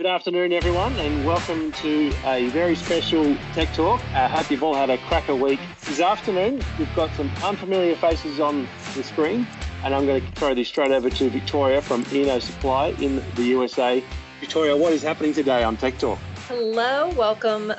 Good afternoon, everyone, and welcome to a very special Tech Talk. I hope you've all had a cracker week. This afternoon, we've got some unfamiliar faces on the screen, and I'm going to throw this straight over to Victoria from ENO Supply in the USA. Victoria, what is happening today on Tech Talk? Hello, welcome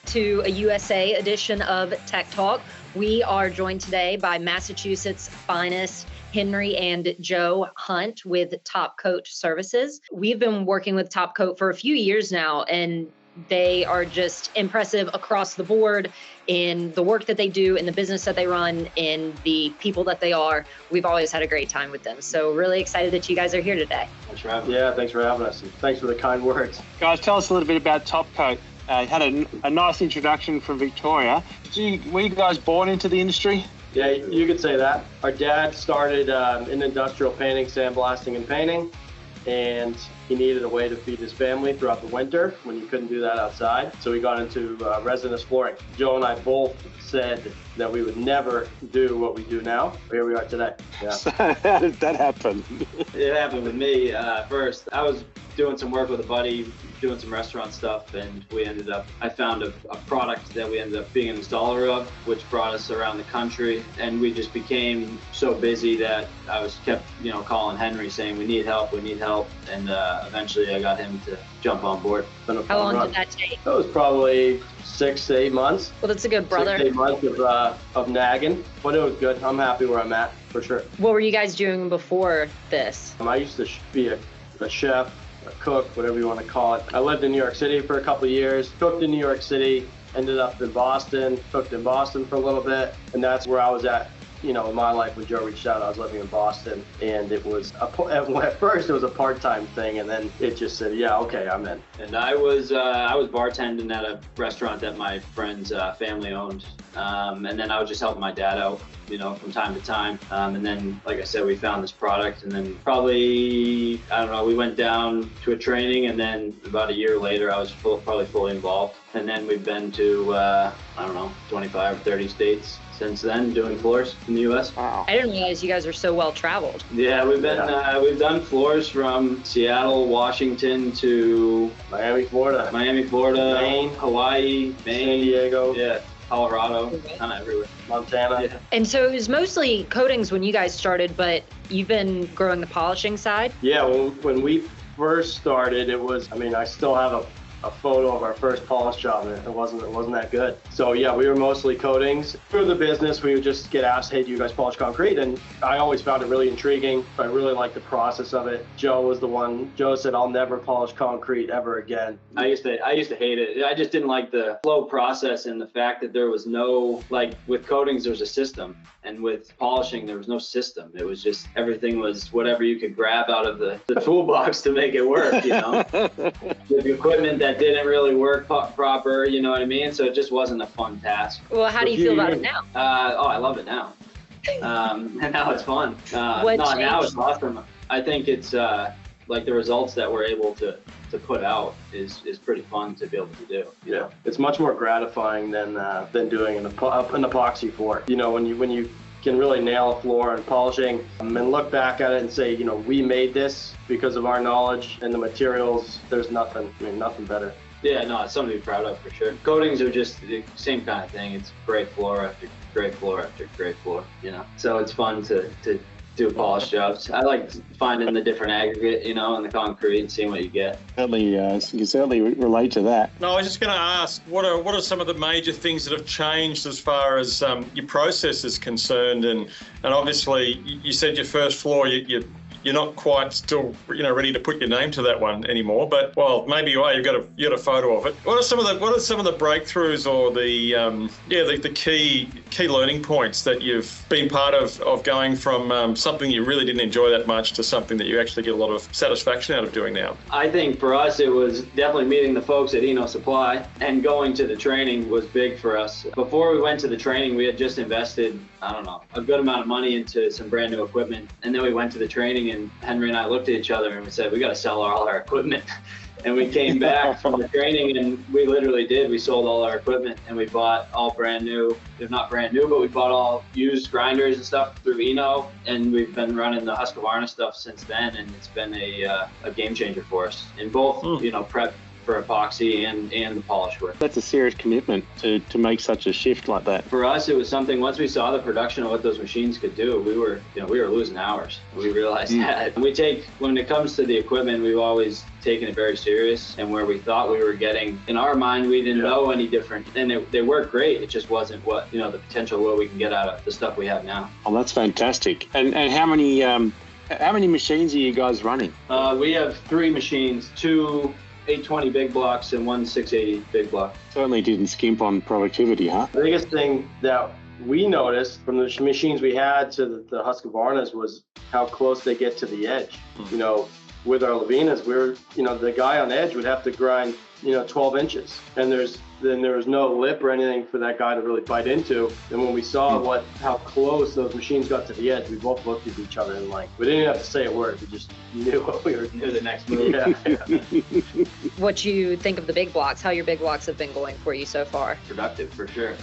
to a USA edition of Tech Talk. We are joined today by Massachusetts' finest, Henry and Joe Hunt with Top Coat Services. We've been working with Top Coat for a few years now, and they are just impressive across the board in the work that they do, in the business that they run, in the people that they are. We've always had a great time with them. So really excited that you guys are here today. Thanks for having us. Yeah, thanks for having us. And thanks for the kind words. Guys, tell us a little bit about Top Coat. You had a nice introduction from Victoria. Were you guys born into the industry? Yeah, you could say that. Our dad started in industrial painting, sandblasting and painting, and he needed a way to feed his family throughout the winter when you couldn't do that outside. So we got into residence flooring. Joe and I both said that we would never do what we do now. Here we are today. Yeah. So how did that happen? It happened with me first. I was doing some work with a buddy, doing some restaurant stuff, and I found a product that we ended up being an installer of, which brought us around the country, and we just became so busy that I kept calling Henry saying, we need help, and eventually I got him to jump on board. How long did that take? That was probably 6 to 8 months. Well, that's a good brother. 6 to 8 months of nagging, but it was good. I'm happy where I'm at, for sure. What were you guys doing before this? I used to be a chef, a cook, whatever you want to call it. I lived in New York City for a couple of years, cooked in New York City, ended up in Boston, cooked in Boston for a little bit, and that's where I was at. In my life when Joe reached out, I was living in Boston, and it was at first it was a part-time thing, and then it just said, yeah, okay, I'm in. And I was bartending at a restaurant that my friend's family owned, and then I was just helping my dad out, from time to time. And then, like I said, we found this product, and then probably, I don't know, we went down to a training, and then about a year later, I was probably fully involved. And then we've been to, 25 or 30 states since then, doing floors in the U.S. Wow. I didn't realize you guys were so well traveled. Yeah, we've we've done floors from Seattle, Washington to Miami, Florida, Maine, Hawaii, Maine, San Diego, yeah, Colorado, kind of everywhere. Montana. Yeah. And so it was mostly coatings when you guys started, but you've been growing the polishing side? Yeah, when we first started, it was, I still have a photo of our first polish job, and it wasn't that good. So yeah, we were mostly coatings. Through the business, we would just get asked, hey, do you guys polish concrete? And I always found it really intriguing. I really liked the process of it. Joe said, I'll never polish concrete ever again. I used to hate it. I just didn't like the flow process and the fact that there was no, like with coatings, there's a system. And with polishing, there was no system. It was just, everything was whatever you could grab out of the toolbox to make it work, With equipment that didn't really work proper, you know what I mean? So it just wasn't a fun task. Well, how do you feel about it now? I love it now. And now it's fun. Now it's awesome. I think it's like the results that we're able to put out is pretty fun to be able to do. Yeah, it's much more gratifying than doing an epoxy floor. When you can really nail a floor and polishing and look back at it and say, we made this because of our knowledge and the materials. There's nothing better. Yeah, no, it's something to be proud of for sure. Coatings are just the same kind of thing. It's great floor after great floor after great floor, So it's fun to do polish jobs. I like finding the different aggregate, in the concrete and seeing what you get. You certainly relate to that. No, I was just going to ask, what are some of the major things that have changed as far as your process is concerned? And obviously, you said your first floor, you're not quite still, ready to put your name to that one anymore. But well, maybe you are. You've got a photo of it. What are some of the breakthroughs or the key learning points that you've been part of going from something you really didn't enjoy that much to something that you actually get a lot of satisfaction out of doing now? I think for us, it was definitely meeting the folks at ENO Supply, and going to the training was big for us. Before we went to the training, we had just invested, a good amount of money into some brand new equipment, and then we went to the training training, and Henry and I looked at each other and we said, we got to sell all our equipment. And we came back from the training, and we literally did. We sold all our equipment, and we bought all brand new, if not brand new, but we bought all used grinders and stuff through ENO, and we've been running the Husqvarna stuff since then, and it's been a game changer for us in both, you know, prep for epoxy and the polish work. That's a serious commitment to make such a shift like that. For us, it was something, once we saw the production of what those machines could do, we were losing hours. We realized that. When it comes to the equipment, we've always taken it very serious, and where we thought we were getting, in our mind, we didn't know any different, and they worked great. It just wasn't what, you know, the potential what we can get out of the stuff we have now. Oh, that's fantastic. And how many machines are you guys running? We have 3 machines, 2 820 big blocks and 1 680 big block. Certainly didn't skimp on productivity, huh? The biggest thing that we noticed from the machines we had to the Husqvarnas was how close they get to the edge. You know, with our Levinas, the guy on edge would have to grind, 12 inches, and there was no lip or anything for that guy to really bite into. And when we saw how close those machines got to the edge, we both looked at each other and we didn't have to say a word. We just knew what we were doing. The next move. Yeah. What you think of the big blocks? How your big blocks have been going for you so far? Productive for sure.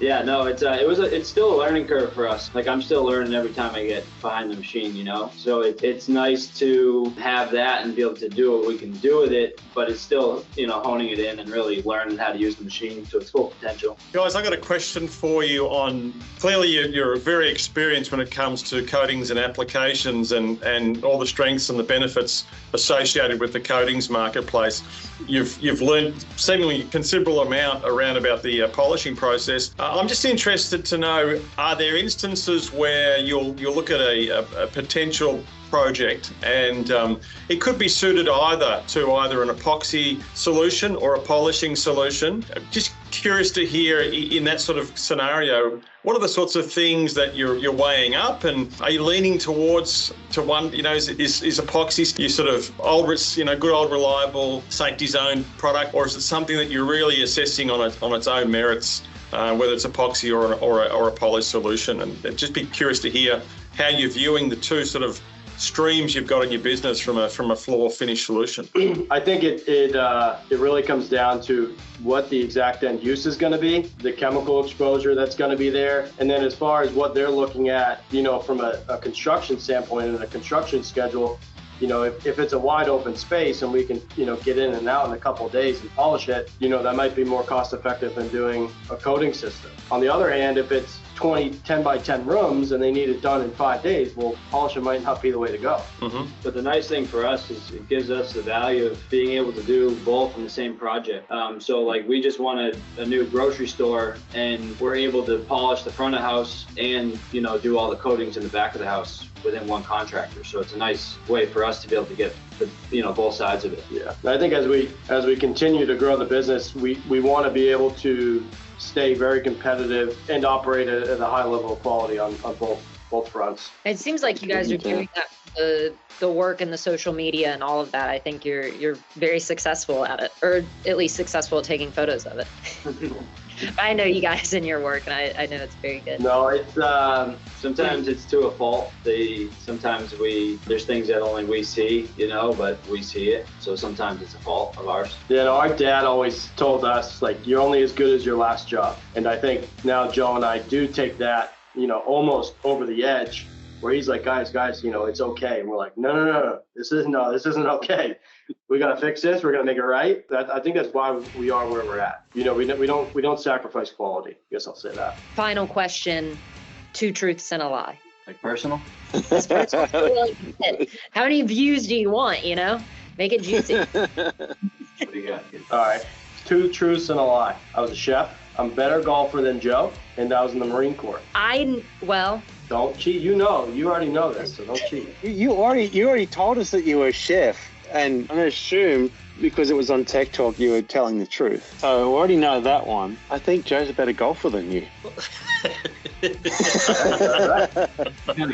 It's still a learning curve for us. Like, I'm still learning every time I get behind the machine, So it's nice to have that and be able to do what we can do with it, but it's still, honing it in and really learning how to use the machine to its full potential. Guys, I got a question for you on, clearly you're very experienced when it comes to coatings and applications and all the strengths and the benefits associated with the coatings marketplace. You've learned seemingly a considerable amount around about the polishing process. I'm just interested to know, are there instances where you'll look at a potential project and it could be suited either an epoxy solution or a polishing solution? Just curious to hear, in that sort of scenario, what are the sorts of things that you're weighing up, and are you leaning to one, is epoxy your sort of good old reliable safety zone product, or is it something that you're really assessing on its own merits, whether it's epoxy or a polish solution? And just be curious to hear how you're viewing the two sort of streams you've got in your business from a floor finish solution. I think it really comes down to what the exact end use is going to be, the chemical exposure that's going to be there, and then as far as what they're looking at, from a construction standpoint and a construction schedule. If it's a wide open space and we can, get in and out in a couple of days and polish it, that might be more cost effective than doing a coating system. On the other hand, if it's 10 by 10 rooms and they need it done in 5 days, well, polishing might not be the way to go. Mm-hmm. But the nice thing for us is it gives us the value of being able to do both in the same project. So we just wanted a new grocery store, and we're able to polish the front of the house and, do all the coatings in the back of the house within one contractor. So it's a nice way for us to be able to get both sides of it. Yeah. I think as we continue to grow the business, we want to be able to stay very competitive and operate at a high level of quality on both fronts. It seems like you guys are doing that, the work and the social media and all of that. I think you're very successful at it, or at least successful at taking photos of it. I know you guys in your work, and I know it's very good. No, it's sometimes it's to a fault. Sometimes there's things that only we see, but we see it. So sometimes it's a fault of ours. Our dad always told us, you're only as good as your last job. And I think now Joe and I do take that, almost over the edge, where he's like, guys, it's okay. And we're like, no, this isn't okay. We got to fix this. We're going to make it right. I think that's why we are where we're at. We don't sacrifice quality. I guess I'll say that. Final question, 2 truths and a lie. Like personal? That's personal. How many views do you want, Make it juicy. What do you got? All right. 2 truths and a lie. I was a chef. I'm a better golfer than Joe, and I was in the Marine Corps. Don't cheat. You already know this, so don't cheat. You already told us that you were a chef, and I'm going to assume because it was on TechTalk you were telling the truth. So I already know that one. I think Joe's a better golfer than you. Kind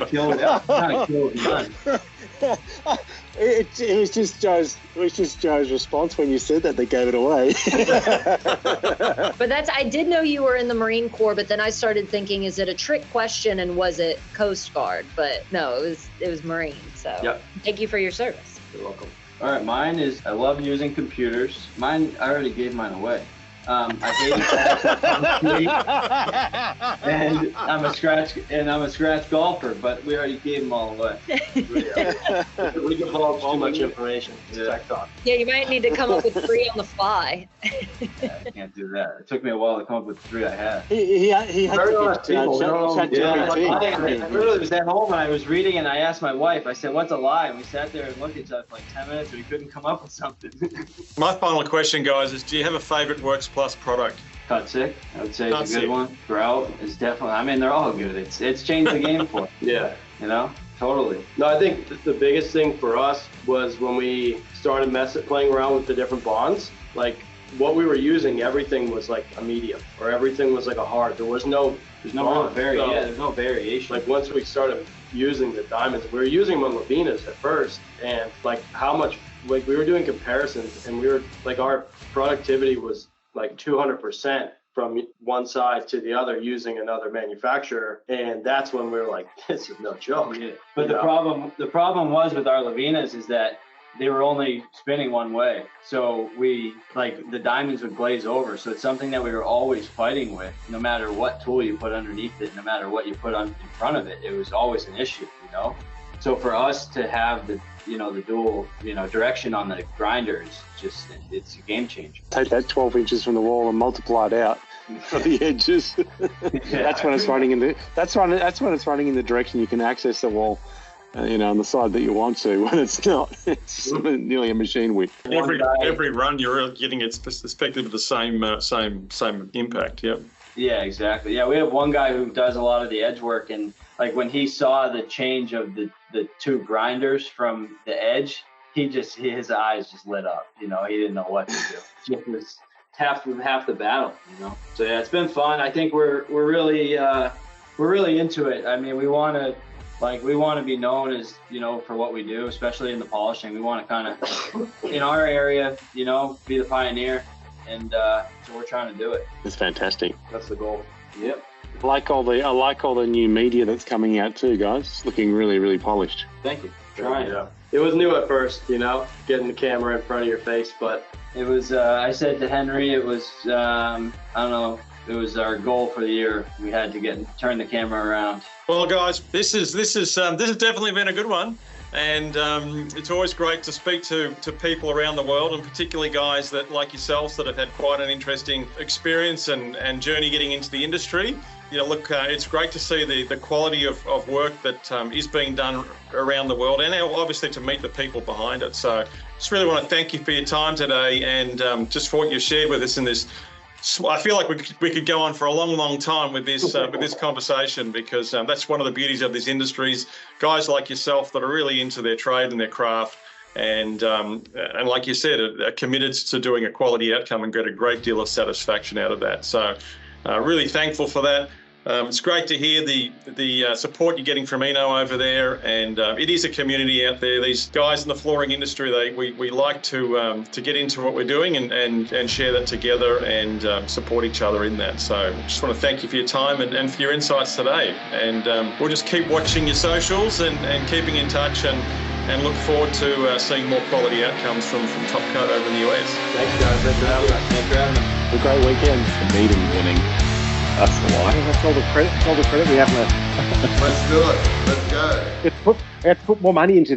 of killed it. It was just Joe's response when you said that gave it away. But I did know you were in the Marine Corps, but then I started thinking, is it a trick question and was it Coast Guard? But no, it was Marine. So Yep. Thank you for your service. You're welcome. All right, mine is I love using computers. Mine, I already gave mine away. I hate it. And I'm a scratch golfer, but we already gave them all away. We divulged too much information. It's TechTalk. Yeah, you might need to come up with 3 on the fly. Yeah, I can't do that. It took me a while to come up with the 3 I had. He had to get I literally was at home and I was reading and I asked my wife, I said, what's a lie? And we sat there and looked at each other for like 10 minutes and we couldn't come up with something. My final question, guys, is do you have a favorite Works Plus product? Cut Sick, I would say it's a good one. Grout is definitely, I mean, they're all good. It's changed the game for us. Yeah. You know, totally. No, I think the biggest thing for us was when we started playing around with the different bonds. Like what we were using, everything was like a medium or everything was like a hard. There's no bond. There's no variation. Like once we started using the diamonds, we were using them on Levinas at first, and like how much, like we were doing comparisons, and we were like our productivity was like 200% from one side to the other using another manufacturer, and that's when we were like, this is no joke. Yeah. But the problem was with our Levinas is that they were only spinning one way, so the diamonds would glaze over. So it's something that we were always fighting with. No matter what tool you put underneath it, no matter what you put in front of it, it was always an issue. You know. So for us to have the dual direction on the grinders, it's a game changer. Take that 12 inches from the wall and multiply it out for the edges. Yeah. That's when it's running in the direction you can access the wall. On the side that you want to. When it's not, it's nearly a machine width. Every run you're getting it's perspective of the same impact. Yep. Yeah, exactly. Yeah, we have one guy who does a lot of the edge work, and like when he saw the change of the 2 grinders from the edge, his eyes just lit up. You know, he didn't know what to do. It was half the battle. You know. So yeah, it's been fun. I think we're really into it. I mean, we want to be known as, for what we do, especially in the polishing. We want to kind of, in our area, be the pioneer. And so we're trying to do it. It's fantastic. That's the goal. Yep. I like all the new media that's coming out too, guys. It's looking really, really polished. Thank you. Trying. Yeah. It was new at first, getting the camera in front of your face, but it was, I said to Henry, it was, I don't know, it was our goal for the year. We had to turn the camera around. Well, guys, this has definitely been a good one, and it's always great to speak to people around the world, and particularly guys that like yourselves that have had quite an interesting experience and journey getting into the industry. It's great to see the quality of work that is being done around the world, and obviously to meet the people behind it. So, just really want to thank you for your time today, and just for what you've shared with us in this. I feel like we could go on for a long, long time with this conversation, because that's one of the beauties of this industry. Guys like yourself that are really into their trade and their craft, and like you said, are committed to doing a quality outcome and get a great deal of satisfaction out of that. So, really thankful for that. It's great to hear the support you're getting from ENO over there, and it is a community out there. These guys in the flooring industry, we like to get into what we're doing and share that together and support each other in that. So just want to thank you for your time and for your insights today. And we'll just keep watching your socials and keeping in touch and look forward to seeing more quality outcomes from Top Coat over in the US. Thanks, guys. Thanks for having us. Thanks for having us. A great weekend. The meeting winning. That's the why. That's all the credit. We have left. Let's do it. Let's go. Let's put more money into this.